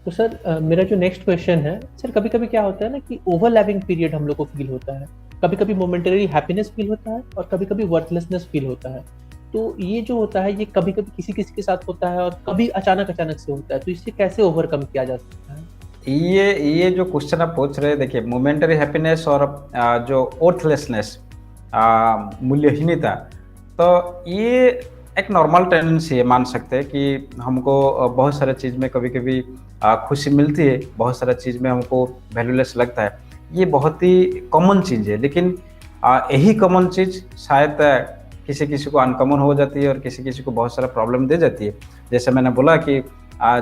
तो सर मेरा जो नेक्स्ट क्वेश्चन है सर, कभी कभी क्या होता है ना कि ओवरलैपिंग पीरियड हम लोग को फील होता है। कभी कभी मोमेंटरी हैप्पीनेस फील होता है और कभी कभी वर्थलेसनेस फील होता है। तो ये जो होता है ये कभी कभी किसी किसी के साथ होता है और कभी अचानक अचानक से होता है, तो इसे कैसे ओवरकम किया जा सकता है? ये जो क्वेश्चन आप पूछ रहे हैं, देखिए मोमेंटरी हैप्पीनेस और जो ओर्थलेसनेस, मूल्यहीनता, तो ये एक नॉर्मल टेंडेंसी है। मान सकते हैं कि हमको बहुत सारे चीज़ में कभी कभी खुशी मिलती है, बहुत सारा चीज़ में हमको वैल्यूलेस लगता है। ये बहुत ही कॉमन चीज़ है, लेकिन यही कॉमन चीज़ शायद किसी किसी को अनकॉमन हो जाती है और किसी किसी को बहुत सारा प्रॉब्लम दे जाती है। जैसे मैंने बोला कि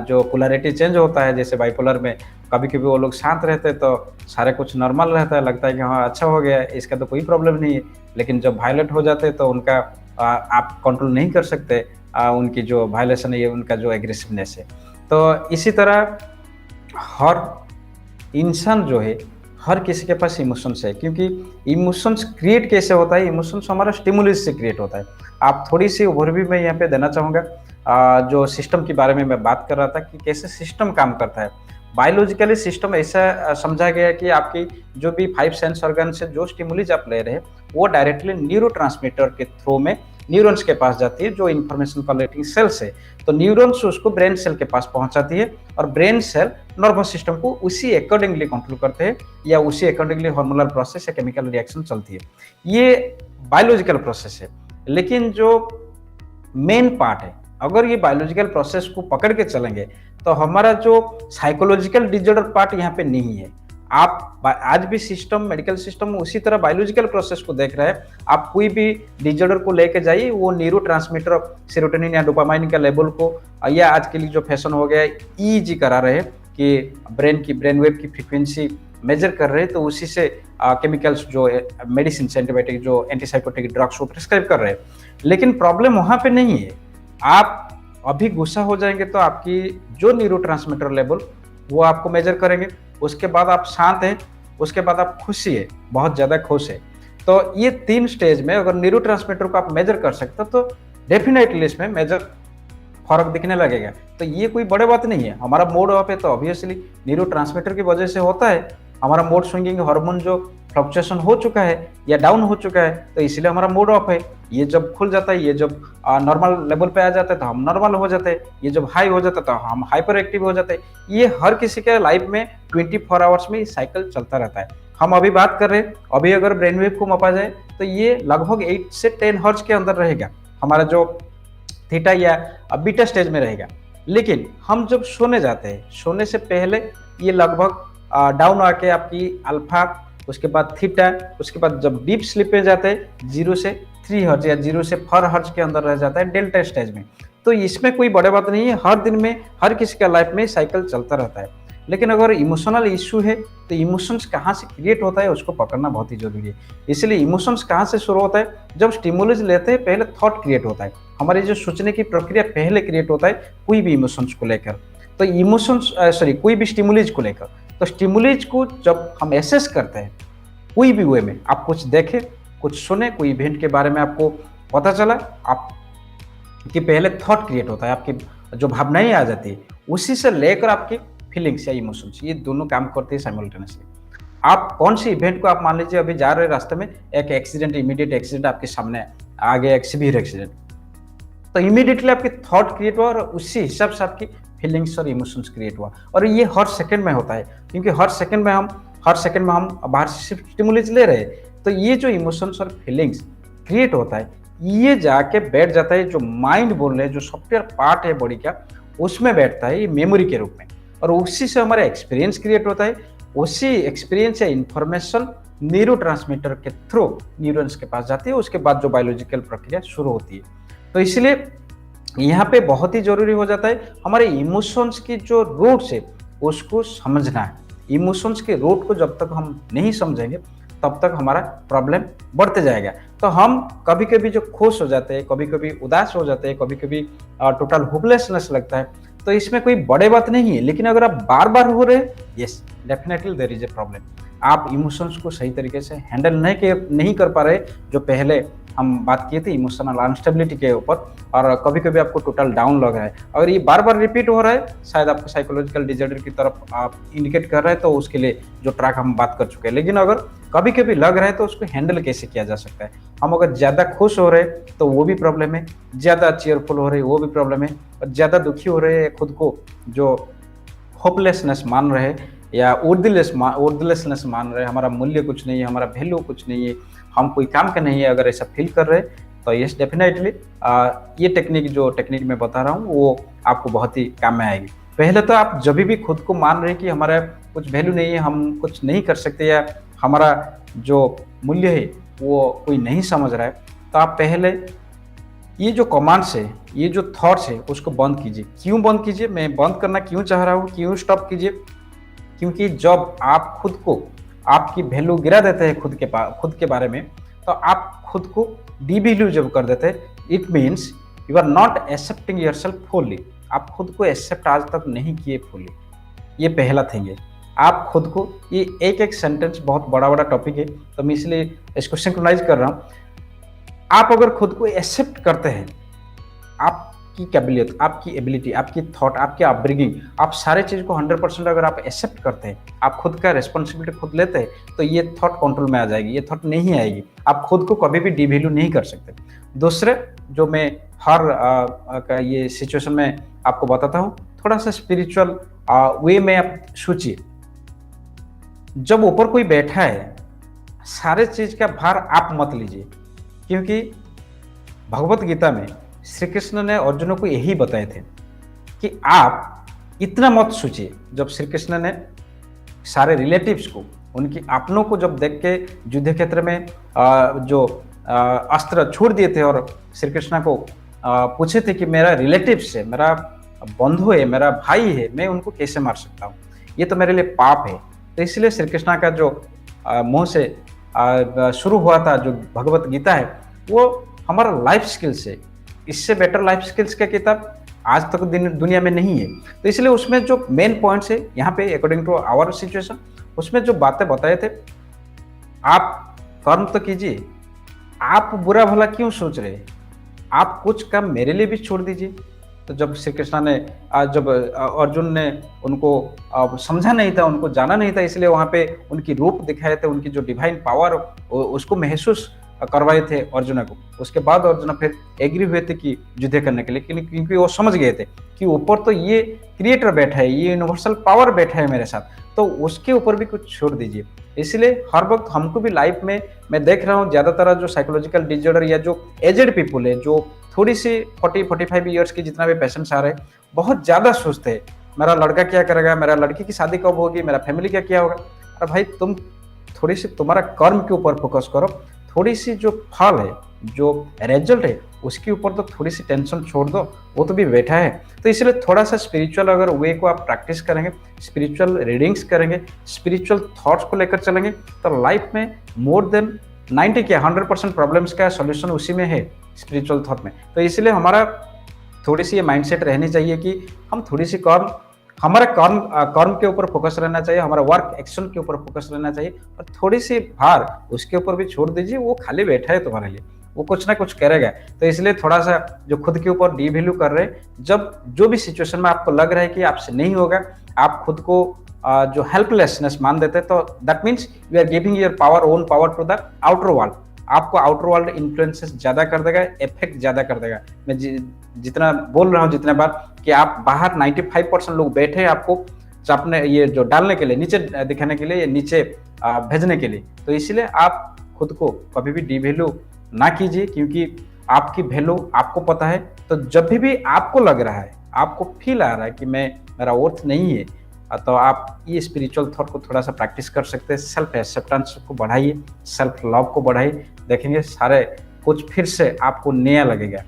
जो पोलैरिटी चेंज होता है, जैसे बाइपोलर में कभी कभी वो लोग शांत रहते हैं तो सारे कुछ नॉर्मल रहता है, लगता है कि हाँ अच्छा हो गया, इसका तो कोई प्रॉब्लम नहीं है। लेकिन जब वायलेट हो जाते हैं तो उनका आप कंट्रोल नहीं कर सकते, उनकी जो वायलेशन है, उनका जो एग्रेसिवनेस है। तो इसी तरह हर इंसान जो है, हर किसी के पास इमोशंस है, क्योंकि इमोशंस क्रिएट कैसे होता है, इमोशंस हमारा स्टिमुलस से क्रिएट होता है। आप थोड़ी सी ओवरव्यू मैं यहाँ पे देना चाहूँगा। जो सिस्टम के बारे में मैं बात कर रहा था कि कैसे सिस्टम काम करता है। बायोलॉजिकली सिस्टम ऐसा समझा गया है कि आपकी जो भी 5 सेंस ऑर्गन से जो स्टिमुलीज आप ले रहे हैं, वो डायरेक्टली न्यूरोट्रांसमीटर के थ्रू में न्यूरॉन्स के पास जाती है, जो इन्फॉर्मेशन कलेक्टिंग सेल्स है। तो न्यूरॉन्स उसको ब्रेन सेल के पास पहुंचाती है और ब्रेन सेल नर्वस सिस्टम को उसी अकॉर्डिंगली कंट्रोल करते हैं, या उसी अकॉर्डिंगली हार्मोनल प्रोसेस या केमिकल रिएक्शन चलती है। ये बायोलॉजिकल प्रोसेस है। लेकिन जो मेन पार्ट है, अगर ये बायोलॉजिकल प्रोसेस को पकड़ के चलेंगे तो हमारा जो साइकोलॉजिकल डिजॉर्डर पार्ट यहाँ पे नहीं है। आप आज भी सिस्टम, मेडिकल सिस्टम उसी तरह बायोलॉजिकल प्रोसेस को देख रहा है। आप कोई भी डिजॉर्डर को लेके जाइए, वो न्यूरोट्रांसमीटर सेरोटोनिन या डोपामाइन का लेवल को, या आज के लिए जो फैशन हो गया है ईईजी करा रहे हैं कि ब्रेन वेव की फ्रीक्वेंसी मेजर कर रहे हैं, तो उसी से केमिकल्स जो मेडिसिन, एंटीबायोटिक, जो एंटीसाइकोटिक ड्रग्स को प्रिस्क्राइब कर रहे हैं। लेकिन प्रॉब्लम वहां पे नहीं है। आप अभी गुस्सा हो जाएंगे तो आपकी जो न्यूरोट्रांसमीटर लेवल वो आपको मेजर करेंगे, उसके बाद आप शांत हैं, उसके बाद आप खुशी है, बहुत ज्यादा खुश है। तो ये 3 स्टेज में अगर न्यूरोट्रांसमीटर को आप मेजर कर सकते हो तो डेफिनेटली इसमें मेजर फर्क दिखने लगेगा। तो ये कोई बड़े बात नहीं है। हमारा मूड ऑफ है तो ऑब्वियसली न्यूरोट्रांसमीटर की वजह से होता है। हमारा मूड स्विंगिंग हार्मोन जो फ्लक्चुएशन हो चुका है या डाउन हो चुका है, तो इसलिए हमारा मूड ऑफ है। ये जब खुल जाता है, ये जब नॉर्मल लेवल पे आ जाता है तो हम नॉर्मल हो जाते हैं, ये जब हाई हो जाता है तो हम हाइपर एक्टिव हो जाते हैं। ये हर किसी के लाइफ में 24 आवर्स में साइकिल चलता रहता है। हम अभी बात कर रहे हैं, अभी अगर ब्रेन वेव को मापा जाए तो ये लगभग 8 से 10 हर्ट्ज के अंदर रहेगा, हमारा जो थीटा या बीटा स्टेज में रहेगा। लेकिन हम जब सोने जाते हैं, सोने से पहले ये लगभग डाउन आके आपकी अल्फा, उसके बाद थीटा, उसके बाद जब डीप स्लीप में जाते हैं 0 से 3 हर्ट्ज या 0 से 4 हर्ट्ज के अंदर रह जाता है डेल्टा स्टेज में। तो इसमें कोई बड़े बात नहीं है। हर दिन में हर किसी का लाइफ में साइकिल चलता रहता है। लेकिन अगर इमोशनल इश्यू है तो इमोशंस कहाँ से क्रिएट होता है उसको पकड़ना बहुत ही जरूरी है। इसलिए इमोशंस कहाँ से शुरू होता है, जब स्टिमुलस लेते हैं पहले थॉट क्रिएट होता है। हमारी जो सोचने की प्रक्रिया पहले क्रिएट होता है कोई भी इमोशंस को लेकर। तो इमोशंस कोई भी स्टिमुलस को लेकर, तो स्टिमुलस को जब हम एसेस करते हैं कोई भी वे में, आप कुछ देखें, कुछ सुने, कोई इवेंट के बारे में आपको पता चला, आप कि पहले थॉट क्रिएट होता है, आपकी जो भावनाएं आ जाती है, उसी से लेकर आपकी फीलिंग्स या इमोशंस, ये दोनों काम करते हैं साइमल्टेनियसली। आप कौन सी इवेंट को, आप मान लीजिए अभी जा रहे रास्ते में एक एक्सीडेंट, इमीडिएट एक्सीडेंट आपके सामने आ गया, एक सीवियर एक्सीडेंट, तो इमीडिएटली आपकी थॉट क्रिएट हुआ और उसी हिसाब से आपकी फीलिंग्स और इमोशंस क्रिएट हुआ। और ये हर सेकंड में होता है, क्योंकि हर सेकंड में हम बाहर से स्टिमुलस ले रहे हैं। तो ये जो इमोशंस और फीलिंग्स क्रिएट होता है, ये जाके बैठ जाता है, जो माइंड बोल रहे हैं, जो सॉफ्टवेयर पार्ट है बॉडी का, उसमें बैठता है ये मेमोरी के रूप में, और उसी से हमारा एक्सपीरियंस क्रिएट होता है। उसी एक्सपीरियंस या इंफॉर्मेशन न्यूरोट्रांसमीटर के थ्रू न्यूरॉन्स के पास जाती है, उसके बाद जो बायोलॉजिकल प्रक्रिया शुरू होती है। तो इसलिए यहाँ पे बहुत ही जरूरी हो जाता है हमारे इमोशंस की जो रूट्स है उसको समझना है। इमोशंस के रूट को जब तक हम नहीं समझेंगे तब तक हमारा प्रॉब्लम बढ़ते जाएगा। तो हम कभी कभी जो खुश हो जाते हैं, कभी कभी उदास हो जाते हैं, कभी कभी टोटल होपलेसनेस लगता है, तो इसमें कोई बड़े बात नहीं है। लेकिन अगर आप बार बार हो रहे हैं, yes definitely there is a problem. आप इमोशंस को सही तरीके से हैंडल नहीं कर पा रहे, जो पहले हम बात किए थे इमोशनल अनस्टेबिलिटी के ऊपर, और कभी कभी आपको टोटल डाउन लग रहा है, अगर ये बार बार रिपीट हो रहा है, शायद आपको साइकोलॉजिकल डिसऑर्डर की तरफ आप इंडिकेट कर रहे हैं, तो उसके लिए जो ट्रैक हम बात कर चुके हैं। लेकिन अगर कभी कभी लग रहा है तो उसको हैंडल कैसे किया जा सकता है। हम अगर ज़्यादा खुश हो रहे हैं तो वो भी प्रॉब्लम है, ज़्यादा चेयरफुल हो रहे हैं वो भी प्रॉब्लम है, और ज़्यादा दुखी हो रहे हैं, खुद को जो होपलेसनेस मान रहे हैं या वर्दीलेसनेस मान रहे हैं, हमारा मूल्य कुछ नहीं है, हमारा वैल्यू कुछ नहीं है, हम कोई काम का नहीं है, अगर ऐसा फील कर रहे हैं तो यस डेफिनेटली ये टेक्निक मैं बता रहा हूँ वो आपको बहुत ही काम में आएगी। पहले तो आप जब भी खुद को मान रहे हैं कि हमारा कुछ वैल्यू नहीं है, हम कुछ नहीं कर सकते, या हमारा जो मूल्य है वो कोई नहीं समझ रहा है, तो आप पहले ये जो कमांड्स है, ये जो थॉट्स है, उसको बंद कीजिए। क्यों बंद कीजिए, मैं बंद करना क्यों चाह रहा हूँ, क्यों स्टॉप कीजिए, क्योंकि जब आप खुद को आपकी वैल्यू गिरा देते हैं खुद के बारे में, तो आप खुद को डिवैल्यू जब कर देते हैं, it means you are not accepting yourself fully. आप खुद को एक्सेप्ट आज तक नहीं किए फुल्ली, ये पहला थिंग है। आप खुद को, ये एक सेंटेंस बहुत बड़ा टॉपिक है, तो मैं इसलिए इसको सिंक्रोनाइज कर रहा हूँ। आप अगर खुद को एक्सेप्ट करते हैं, आपकी काबिलियत, आपकी एबिलिटी, आपकी थॉट, आपकी अपब्रिंगिंग, आप सारे चीज को 100% अगर आप एक्सेप्ट करते हैं, आप खुद का रेस्पॉन्सिबिलिटी खुद लेते हैं, तो ये थॉट कंट्रोल में आ जाएगी, ये थॉट नहीं आएगी। आप खुद को कभी भी डिवैल्यू नहीं कर सकते। दूसरे जो मैं हर का ये सिचुएशन में आपको बताता हूँ, थोड़ा सा स्पिरिचुअल वे में आप सोचिए। जब ऊपर कोई बैठा है, सारे चीज का भार आप मत लीजिए, क्योंकि भगवत गीता में श्री कृष्ण ने अर्जुन को यही बताए थे कि आप इतना मत सोचिए। जब श्री कृष्ण ने सारे रिलेटिव्स को, उनकी अपनों को जब देख के युद्ध क्षेत्र में जो अस्त्र छोड़ दिए थे, और श्री कृष्ण को पूछे थे कि मेरा रिलेटिव्स है, मेरा बंधु है, मेरा भाई है, मैं उनको कैसे मार सकता हूँ, ये तो मेरे लिए पाप है। तो इसलिए श्री कृष्ण का जो मुंह से शुरू हुआ था जो भगवत गीता है, वो हमारा लाइफ स्किल्स है। इससे बेटर लाइफ स्किल्स का किताब आज तक दुनिया में नहीं है। तो इसलिए उसमें जो मेन पॉइंट्स है यहाँ पे, अकॉर्डिंग टू आवर सिचुएशन, उसमें जो बातें बताए थे, आप कर्म तो कीजिए, आप बुरा भला क्यों सोच रहे हैं, आप कुछ काम मेरे लिए भी छोड़ दीजिए। तो जब श्री कृष्ण ने जब अर्जुन ने उनको समझा नहीं था, उनको जाना नहीं था, इसलिए वहाँ पे उनकी रूप दिखाए थे, उनकी जो डिवाइन पावर उसको महसूस करवाए थे अर्जुन को। उसके बाद अर्जुन फिर एग्री हुए थे कि युद्ध करने के लिए, क्योंकि वो समझ गए थे कि ऊपर तो ये क्रिएटर बैठा है, ये यूनिवर्सल पावर बैठा है मेरे साथ, तो उसके ऊपर भी कुछ छोड़ दीजिए। इसलिए हर वक्त हमको भी लाइफ में, मैं देख रहा हूँ ज्यादातर जो साइकोलॉजिकल डिसऑर्डर या जो एजेड पीपुल है, जो थोड़ी सी 40-45 ईयर्स की जितना भी पेशेंट्स आ रहे हैं, बहुत ज्यादा सोचते हैं मेरा लड़का क्या करेगा, मेरा लड़की की शादी कब होगी, मेरा फैमिली का क्या होगा। अरे भाई, तुम थोड़ी सी तुम्हारा कर्म के ऊपर फोकस करो, थोड़ी सी जो फल है, जो रिजल्ट है, उसके ऊपर तो थोड़ी सी टेंशन छोड़ दो, वो तो भी बैठा है। तो इसलिए थोड़ा सा स्पिरिचुअल अगर वे को आप प्रैक्टिस करेंगे, स्पिरिचुअल रीडिंग्स करेंगे, स्पिरिचुअल थॉट्स को लेकर चलेंगे, तो लाइफ में मोर देन 90 क्या 100% प्रॉब्लम्स का सॉल्यूशन उसी में है, स्पिरिचुअल थॉट में। तो इसलिए हमारा थोड़ी सी ये माइंडसेट रहनी चाहिए कि हम थोड़ी सी हमारा कर्म के ऊपर फोकस रहना चाहिए, हमारा वर्क एक्शन के ऊपर फोकस रहना चाहिए, और थोड़ी सी भार उसके ऊपर भी छोड़ दीजिए। वो खाली बैठा है तुम्हारे लिए, वो कुछ ना कुछ करेगा। तो इसलिए थोड़ा सा जो खुद के ऊपर डिवैल्यू कर रहे हैं, जब जो भी सिचुएशन में आपको लग रहा है कि आपसे नहीं होगा, आप खुद को जो हेल्पलेसनेस मान देते हैं, तो that means you are giving your own power to the outer world. आपको आउटर वर्ल्ड इन्फ्लुएंसेस ज्यादा कर देगा, इफेक्ट ज्यादा कर देगा। मैं जितना बोल रहा हूँ जितने बार कि आप बाहर 95% लोग बैठे हैं आपको अपने ये जो डालने के लिए, नीचे दिखाने के लिए, या नीचे भेजने के लिए। तो इसलिए आप खुद को कभी भी डिवैल्यू ना कीजिए, क्योंकि आपकी वैल्यू आपको पता है। तो जब भी आपको लग रहा है, आपको फील आ रहा है कि मेरा वर्थ नहीं है, तो आप ये स्पिरिचुअल थॉट को थोड़ा सा प्रैक्टिस कर सकते हैं। सेल्फ एक्सेप्टेंस को बढ़ाइए, सेल्फ लव को बढ़ाइए, देखेंगे सारे कुछ फिर से आपको नया लगेगा।